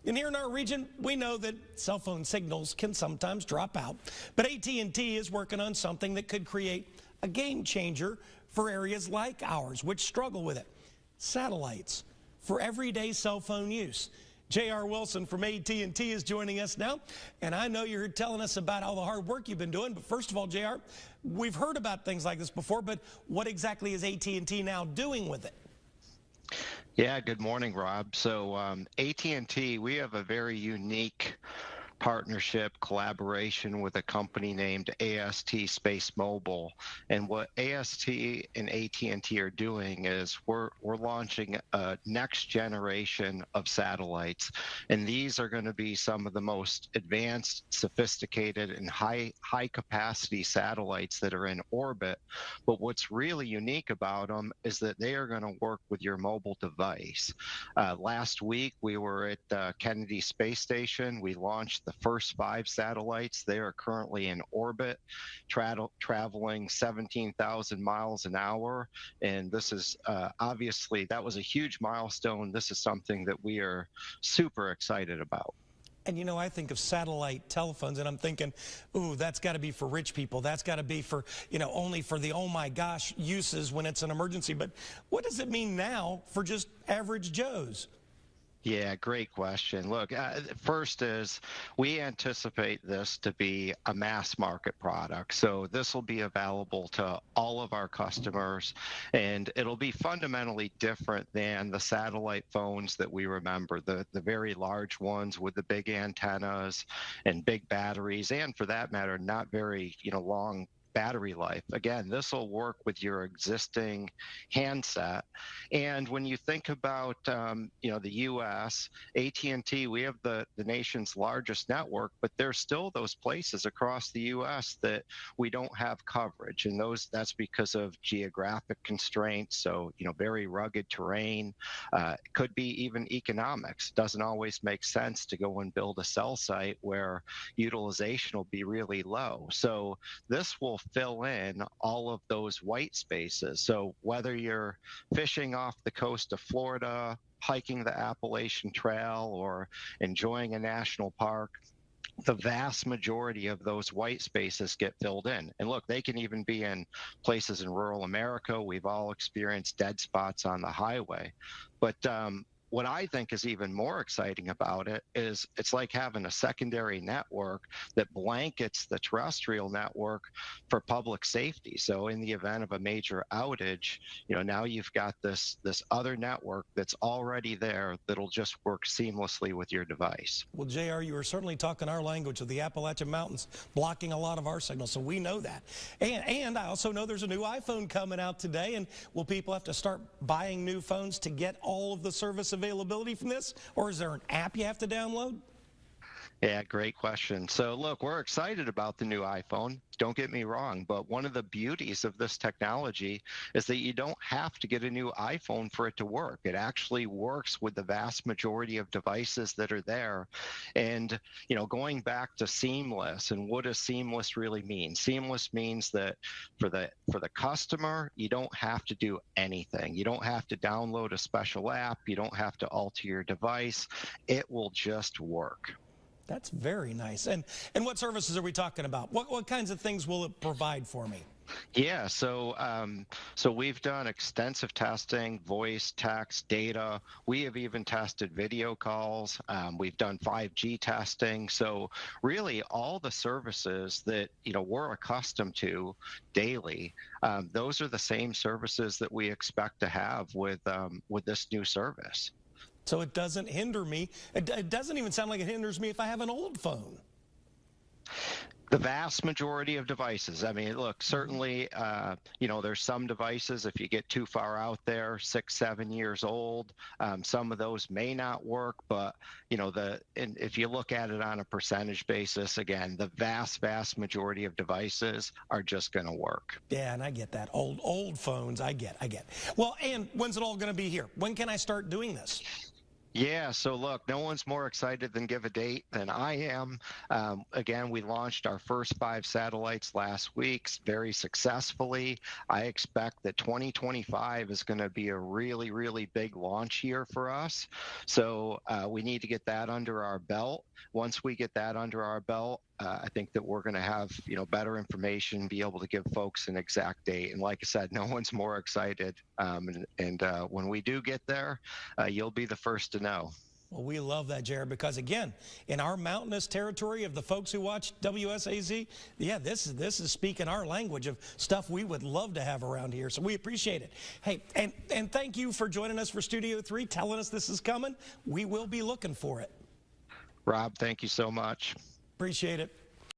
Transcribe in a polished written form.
And here in our region, we know that cell phone signals can sometimes drop out. But AT&T is working on something that could create a game changer for areas like ours, which struggle with it. Satellites for everyday cell phone use. J.R. Wilson from AT&T is joining us now. And I know you're telling us about all the hard work you've been doing. But first of all, J.R., we've heard about things like this before, but what exactly is AT&T now doing with it? Yeah, good morning, Rob. So AT&T, we have a very unique partnership collaboration with a company named AST Space Mobile. And what AST and AT&T are doing is we're launching a next generation of satellites. And these are going to be some of the most advanced, sophisticated, and high capacity satellites that are in orbit. But what's really unique about them is that they are going to work with your mobile device. Last week, we were at Kennedy Space Station. We launched the first 5 satellites. They are currently in orbit, traveling 17,000 miles an hour. And this is obviously, that was a huge milestone. This is something that we are super excited about. And you know, I think of satellite telephones and I'm thinking, ooh, that's got to be for rich people. That's got to be for, only for the oh my gosh uses when it's an emergency. But what does it mean now for just average Joes? Yeah, great question. Look, first is we anticipate this to be a mass market product. So this will be available to all of our customers, and it'll be fundamentally different than the satellite phones that we remember, the very large ones with the big antennas and big batteries, and for that matter, not very, long battery life. Again, this will work with your existing handset. And when you think about, the U.S., AT&T, we have the nation's largest network, but there's still those places across the U.S. that we don't have coverage. And that's because of geographic constraints. So, very rugged terrain. It could be even economics. Doesn't always make sense to go and build a cell site where utilization will be really low. So this will fill in all of those white spaces. So whether you're fishing off the coast of Florida, hiking the Appalachian Trail, or enjoying a national park, the vast majority of those white spaces get filled in. And look, they can even be in places in rural America. We've all experienced dead spots on the highway. But what I think is even more exciting about it is it's like having a secondary network that blankets the terrestrial network for public safety. So in the event of a major outage, now you've got this other network that's already there that'll just work seamlessly with your device. Well, JR, you are certainly talking our language of the Appalachian Mountains blocking a lot of our signals, so we know that. And I also know there's a new iPhone coming out today, and will people have to start buying new phones to get all of the service availability from this, or is there an app you have to download? Yeah, great question. So look, we're excited about the new iPhone. Don't get me wrong, but one of the beauties of this technology is that you don't have to get a new iPhone for it to work. It actually works with the vast majority of devices that are there. And, going back to seamless, and what does seamless really mean? Seamless means that for the customer, you don't have to do anything. You don't have to download a special app. You don't have to alter your device. It will just work. That's very nice. And what services are we talking about? What kinds of things will it provide for me? Yeah, so we've done extensive testing, voice, text, data. We have even tested video calls. We've done 5G testing. So really all the services that, we're accustomed to daily, those are the same services that we expect to have with this new service. So it doesn't hinder me. It doesn't even sound like it hinders me if I have an old phone. The vast majority of devices. I mean, look, certainly, there's some devices, if you get too far out there, 6, 7 years old, some of those may not work, but, and if you look at it on a percentage basis, again, the vast majority of devices are just going to work. Yeah, and I get that. Old phones, I get. Well, and when's it all going to be here? When can I start doing this? Yeah, so look, no one's more excited than give a date than I am. Again, we launched our first 5 satellites last week very successfully. I expect that 2025 is going to be a really, really big launch year for us. So we need to get that under our belt. Once we get that under our belt, I think that we're going to have better information, be able to give folks an exact date. And like I said, no one's more excited. And when we do get there, you'll be the first to know. Well, we love that, Jared, because again, in our mountainous territory of the folks who watch WSAZ, yeah, this is speaking our language of stuff we would love to have around here. So we appreciate it. Hey, and thank you for joining us for Studio 3, telling us this is coming. We will be looking for it. Rob, thank you so much. Appreciate it.